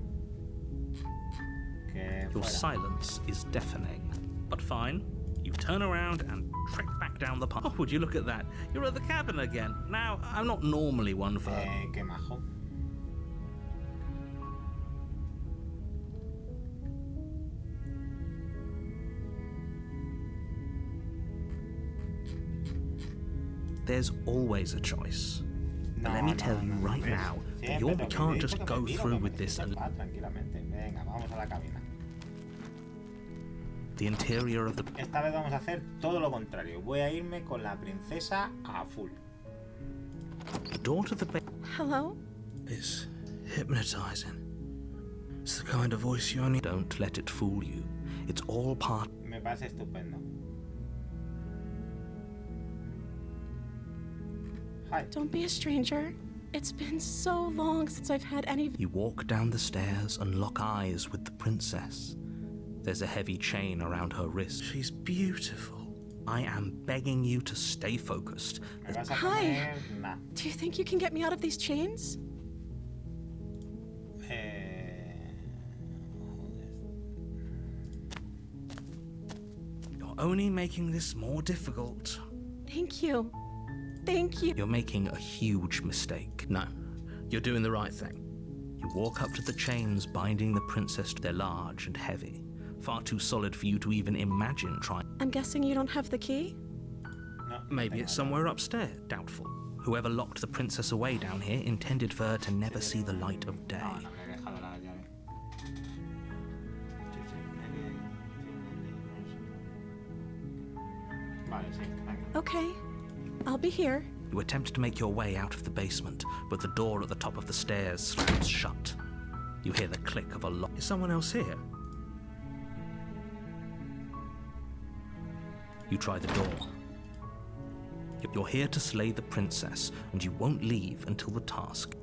S1: Que
S2: Your
S1: fuera.
S2: silence is deafening. But fine. You turn around and trek back down the path. Oh, would you look at that? You're at the cabin again. Now, I'm not normally one for.
S1: Qué majo.
S2: There's always a choice. But let me tell you right now that we can't just go through with this and.
S1: Tranquilamente. Venga, vamos a la cabina.
S2: The interior of the.
S1: Esta vez vamos a hacer todo lo contrario. Voy a irme con la princesa a full.
S2: The door to the bed.
S4: Hello?
S2: Is hypnotizing. It's the kind of voice you only. Don't let it fool you. It's all part.
S1: Me parece estupendo. Hi.
S4: Don't be a stranger. It's been so long since I've had any.
S2: You walk down the stairs and lock eyes with the princess. There's a heavy chain around her wrist. She's beautiful. I am begging you to stay focused.
S1: Me vas a
S4: Hi.
S1: poner... Nah.
S4: Do you think you can get me out of these chains?
S2: You're only making this more difficult.
S4: Thank you. Thank you.
S2: You're making a huge mistake. No, you're doing the right thing. You walk up to the chains binding the princess. They're large and heavy. Far too solid for you to even imagine trying.
S4: I'm guessing you don't have the key?
S1: No,
S2: Maybe it's somewhere upstairs. Doubtful. Whoever locked the princess away down here intended for her to never see the light of day.
S1: No, no habré dejado la llave. Vale, sí, venga.
S4: Okay. I'll be here.
S2: You attempt to make your way out of the basement, but the door at the top of the stairs slams shut. You hear the click of a lock. Is someone else here? You try the door. You're here to slay the princess, and you won't leave until the task.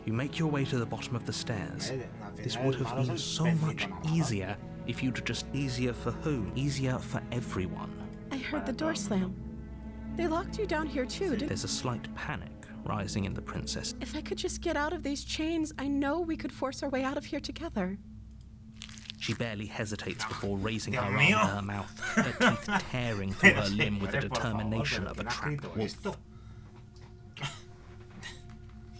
S2: You make your way to the bottom of the stairs. This would have been so much easier if you'd just... Easier for who? Easier for everyone.
S4: I heard the door slam. They locked you down here too, didn't they?
S2: There's a slight panic rising in the princess.
S4: If I could just get out of these chains, I know we could force our way out of here together.
S2: She barely hesitates before raising her
S1: Dios
S2: arm
S1: mío.
S2: to her mouth, her teeth tearing through her limb with the determination of a trapped wolf.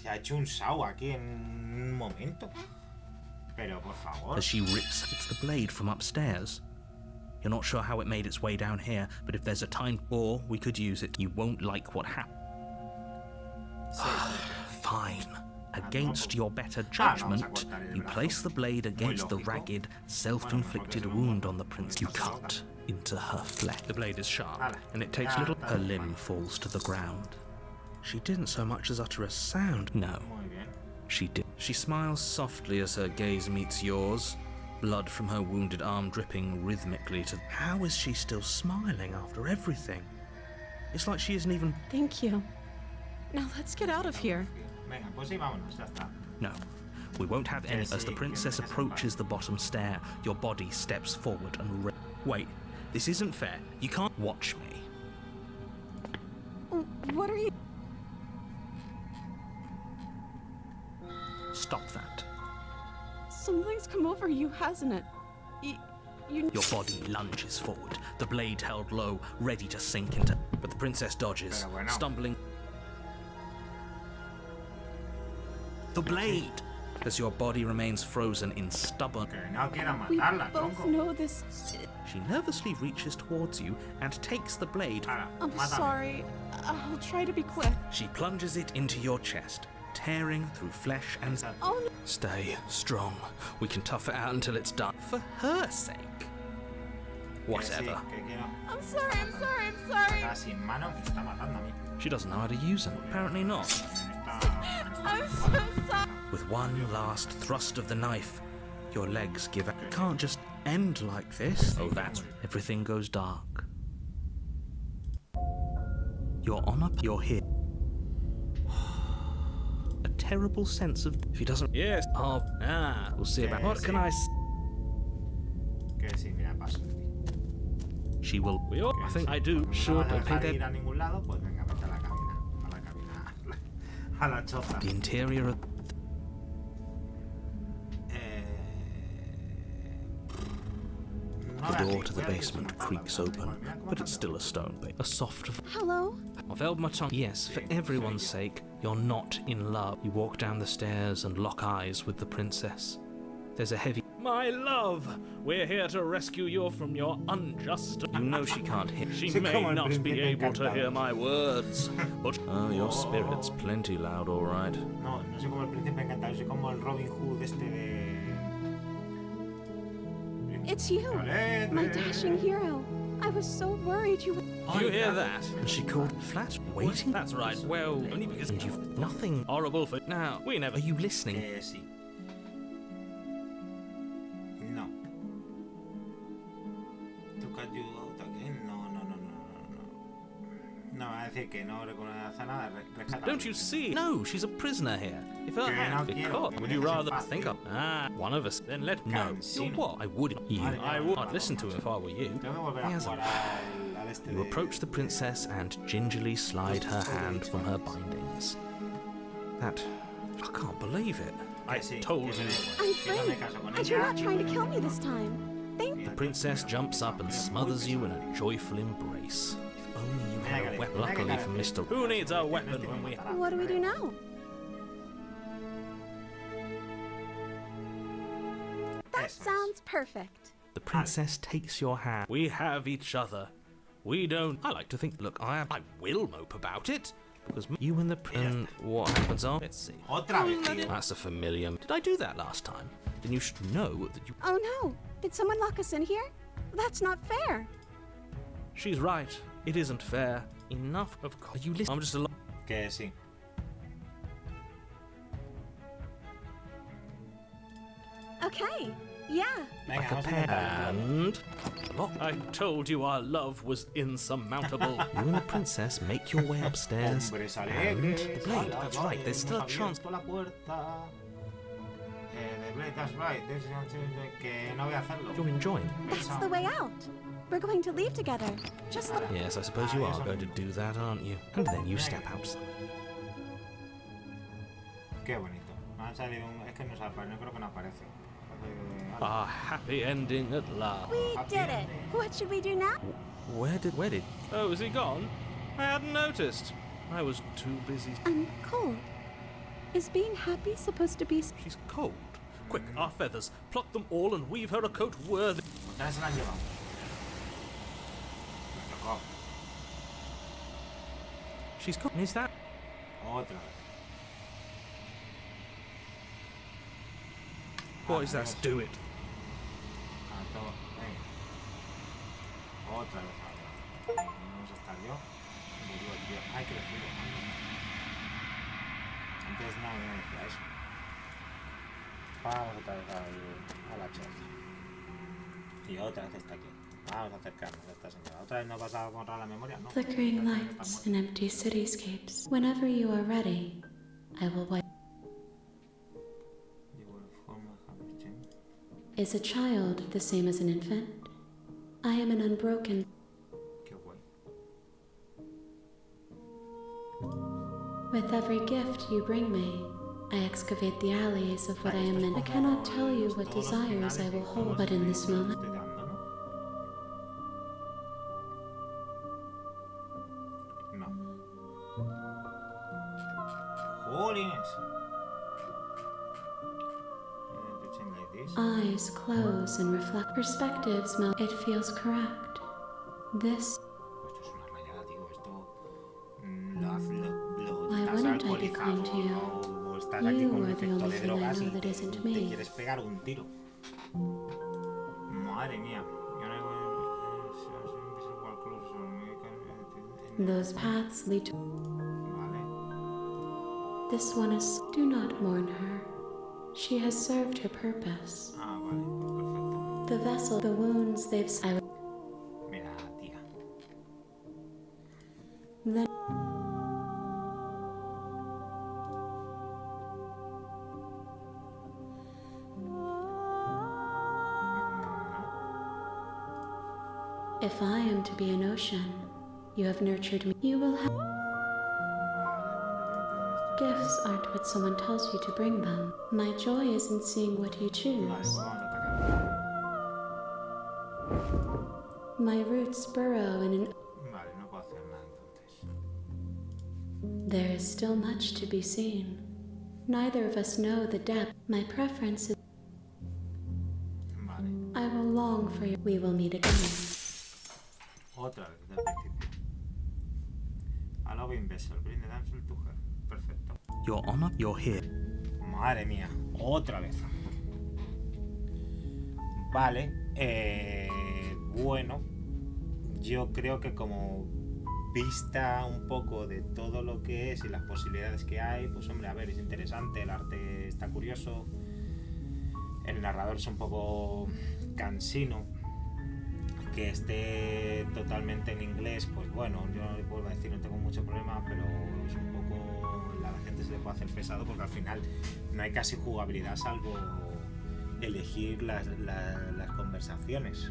S1: Se ha hecho un sao aquí en un momento. Pero por favor.
S2: As she rips, it's the blade from upstairs. You're not sure how it made its way down here, but if there's a time, or we could use it, you won't like what happened. Fine. Against your better judgment, you place the blade against the ragged, self-inflicted wound on the prince. You cut into her flesh. The blade is sharp, and it takes little. Her limb falls to the ground. She didn't so much as utter a sound. No,
S1: Muy bien.
S2: she did. She smiles softly as her gaze meets yours, blood from her wounded arm dripping rhythmically to... How is she still smiling after everything? It's like she isn't even...
S4: Thank you. Now let's get out of here.
S1: Venga, pues sí, vámonos, ya está.
S2: No, we won't have any. As the princess approaches the bottom stair, your body steps forward and... Wait, this isn't fair. You can't watch me.
S3: What are you...
S2: Stop that.
S3: Something's come over you, hasn't it? You...
S2: Your body lunges forward, the blade held low, ready to sink into... But the princess dodges, stumbling... The blade! As your body remains frozen in stubborn...
S3: We both know this...
S2: She nervously reaches towards you and takes the blade.
S3: I'm sorry. I'll try to be quick.
S2: She plunges it into your chest, tearing through flesh and...
S3: Oh no.
S2: Stay strong. We can tough it out until it's done. For her sake. Whatever.
S3: I'm sorry.
S2: She doesn't know how to use them. Apparently not.
S3: I'm so sorry.
S2: With one last thrust of the knife, your legs give out. It can't just end like this. Oh, that's... Everything goes dark. You're on up. You're here. A terrible sense of... If he doesn't... Yes. Oh, we'll see about... What can I... She will... I think I do. Sure, don't pay that... The interior of... The door to the basement creaks open, but it's still a stone base. A soft...
S3: Hello?
S2: I've held my tongue. Yes, for everyone's sake, you're not in love. You walk down the stairs and lock eyes with the princess. There's a heavy... My love, we're here to rescue you from your unjust... You know she can't hear. She may not be able to hear my words, but... Oh, your spirit's plenty loud, all right.
S1: No soy como el príncipe encantado, soy como el Robin Hood este de...
S3: It's you, my dashing hero. I was so worried you...
S2: Do you hear that? And she called flat waiting? That's right, well, only because you've nothing horrible for... Now, we never... Are you listening?
S1: Sí. No. Toca ayuda, no, va a decir que no reconoce nada, rescata.
S2: Don't you see? No, she's a prisoner here. If her hand be caught, would you rather think of... one of us, then let... No. You're what? I wouldn't. You. I would. I'd listen to him if I were you. You approach the princess and gingerly slide her hand from her bindings. That... I can't believe it. I told you.
S3: I'm free, and you're not trying to kill me this time. Thank you.
S2: The princess jumps up and smothers you in a joyful embrace. If only you had a weapon. Luckily for Mr. Who needs a weapon when we...
S3: What do we do now? That sounds perfect.
S2: The princess takes your hand. We have each other. We don't... I like to think... Look, I will mope about it. Because you and the prince... What happens on... Let's see. That's a familiar... Did I do that last time? Then you should know that you...
S3: Oh no! Did someone lock us in here? That's not fair.
S2: She's right. It isn't fair. Enough of... Are you listening? I'm just a...
S1: Que sí.
S3: Okay. Yeah.
S2: Like a and... Look, I told you our love was insurmountable. You and the princess make your way upstairs. And the blade, that's right, there's still a chance.
S1: The blade, that's right.
S2: You're enjoying.
S3: That's the way out. We're going to leave together. Just like...
S2: Yes, I suppose you are going to do that, aren't you? And then you step outside.
S1: Qué bonito. Es que no creo que no aparece.
S2: A happy ending at last.
S3: We did it. What should we do now?
S2: Where did? Oh, is he gone? I hadn't noticed. I was too busy.
S3: I'm cold. Is being happy supposed to be...
S2: She's cold. Quick, our feathers. Pluck them all and weave her a coat worthy. She's gone. Is that?
S1: Otra.
S2: Boys, let's do it.
S1: Otra vez ahora. Vamos a estar yo. Hay que decirlo. Antes no me decía eso. Vamos otra vez a la choza. Y otra vez está aquí. Vamos a acercarnos a esta señora. Otra vez no vas a borrar la memoria, ¿no?
S4: Flickering lights and empty cityscapes. Whenever you are ready, I will wipe. Is a child the same as an infant? I am an unbroken...
S1: Qué guay.
S4: With every gift you bring me, I excavate the alleys of what I am meant. I cannot tell you what desires I will hold, but in this moment, eyes close and reflect. Perspectives melt. It feels correct. This. Why wouldn't I be kind to you? You are the only thing I know that isn't me. Those paths lead to. This one is. Do not mourn her. She has served her purpose. The vessel, the wounds they've.
S1: Mira, tía.
S4: Then. If I am to be an ocean, you have nurtured me. You will have. Gifts aren't what someone tells you to bring them. My joy is in seeing what you choose. My roots burrow in an. There is still much to be seen. Neither of us know the depth. My preference is. I will long for you. We will meet again.
S1: Otra vez, del principio. A loving vessel, bring the damsel to her. Perfecto.
S2: Your honor, you're here.
S1: Madre mía, otra vez. Vale, bueno, yo creo que como vista un poco de todo lo que es y las posibilidades que hay, pues hombre, a ver, es interesante, el arte está curioso, el narrador es un poco cansino. Que esté totalmente en inglés, pues bueno, yo no le puedo decir, no tengo mucho problema, pero es un poco, a la gente se le puede hacer pesado porque al final no hay casi jugabilidad salvo elegir las conversaciones.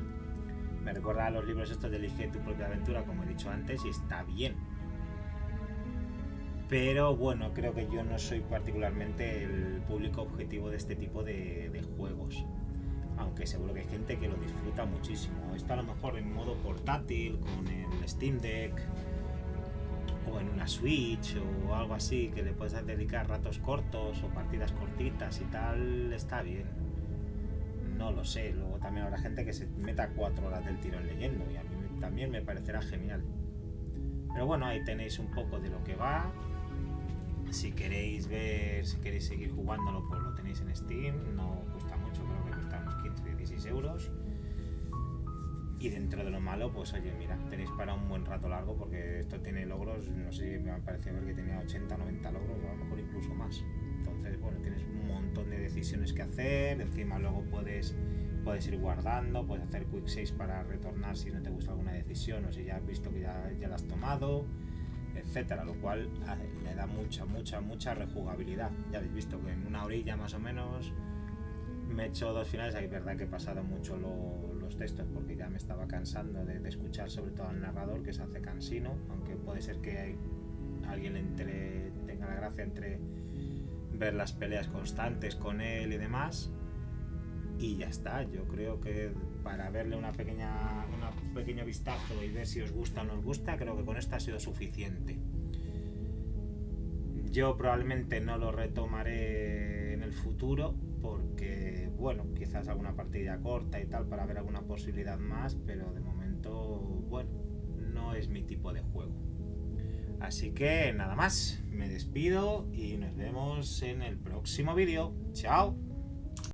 S1: Me recuerda a los libros estos de Elige tu propia aventura, como he dicho antes, y está bien. Pero bueno, creo que yo no soy particularmente el público objetivo de este tipo de juegos. Aunque seguro que hay gente que lo disfruta muchísimo. Esto a lo mejor en modo portátil, con el Steam Deck, o en una Switch, o algo así, que le puedes dedicar ratos cortos, o partidas cortitas y tal, está bien. No lo sé, luego también habrá gente que se meta 4 horas del tirón leyendo, y a mí también me parecerá genial. Pero bueno, ahí tenéis un poco de lo que va. Si queréis ver, si queréis seguir jugándolo, pues lo tenéis en Steam, no cuesta mucho, creo que cuesta unos 15-16 euros. Y dentro de lo malo, pues oye, mira, tenéis para un buen rato largo, porque esto tiene logros, no sé, me ha parecido ver que tenía 80-90 logros, o a lo mejor incluso más. Entonces, bueno, tienes un montón de decisiones que hacer, encima luego puedes ir guardando, puedes hacer quick saves para retornar si no te gusta alguna decisión o si ya has visto que ya la has tomado, etcétera, lo cual le da mucha rejugabilidad. Ya habéis visto que en una horilla más o menos me he hecho 2 finales. Es verdad que he pasado mucho los textos porque ya me estaba cansando de escuchar, sobre todo al narrador, que se hace cansino, aunque puede ser que alguien tenga la gracia entre ver las peleas constantes con él y demás. Y ya está, yo creo que para verle un pequeño vistazo y ver si os gusta o no os gusta, creo que con esto ha sido suficiente. Yo probablemente no lo retomaré en el futuro porque, bueno, quizás alguna partida corta y tal para ver alguna posibilidad más, pero de momento, bueno, no es mi tipo de juego. Así que nada más, me despido y nos vemos en el próximo vídeo. ¡Chao!